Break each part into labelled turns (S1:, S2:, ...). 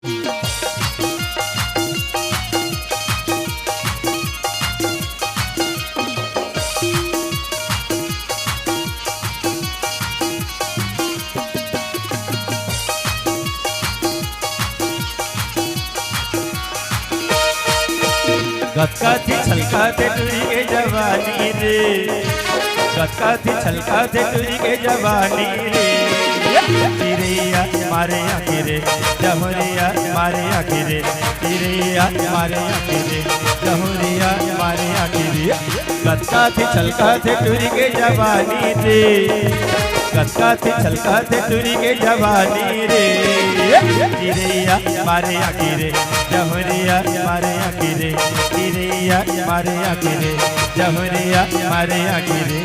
S1: गतकाती छलकाते टूरी के जवानी रे, गतकाती छलकाते टूरी के जवानी रे। चिड़ैया मारे आखिरे जमुरिया मारे आखिरे, चिड़ैया मारे आखिरे जमुरिया मारे आखिरे। गतकाती छलकाते टूरी के जवानी रे, गतकाती छलकाते टूरी के जवानी रे। चिड़ैया मारे आखिरे जमुरिया मारे आखिरे, चिड़ैया मारे आखिरे जमुरिया मारे आखिरे।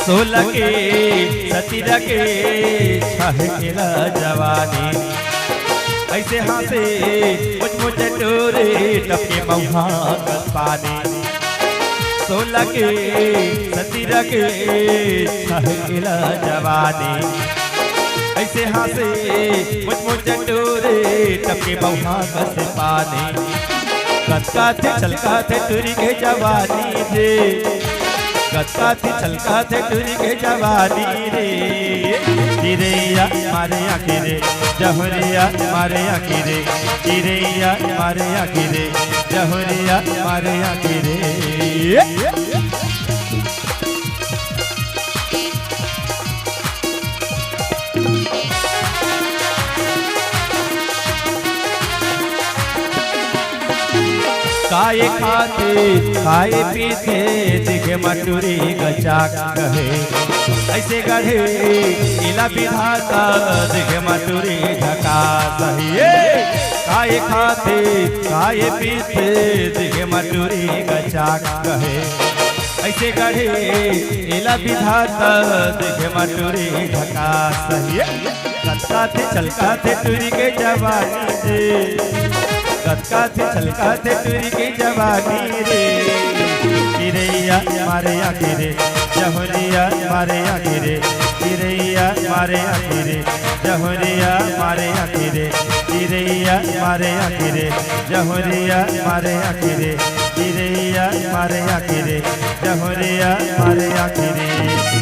S1: सोलह के सतीरा के छहकेला जवानी, ऐसे हाथे मुझ टोरे टपके मौहा पानी। सोलह के सतीरा के छहकेला जवानी, ऐसे हाथे मुझ टोरे टपके मौहा पानी। गतकाते छलकाते टूरी के जवानी रे, गतकाती छलकाते टूरी के जवानी रे। चिड़ैया मारे आखिरे जमुरिया मारे आखिरे, चिड़ैया मारे आखिरे जमुरिया मारे आखिरे। काये खाते खाए पीते दिखे मटूरी गचाक कहे, ऐसे गढ़े इला विधाता दिखे मटूरी झका सहिए। काये खाते खाए पीते दिखे मटूरी गचाक कहे, ऐसे गढ़े इला विधाता दिखे मटूरी झका सहिए। गतकाते छलकाते टूरी के जवानी रे, गतकाते छलकाते टूरी के जवानी रे। चिड़ैया मारे आखिरे जमुरिया मारे आखिरे, चिड़ैया मारे आखिरे जमुरिया मारे आखिरे, चिड़ैया मारे आखिरे जमुरिया मारे आखिरे, चिड़ैया मारे आखिरे जमुरिया मारे आखिरे।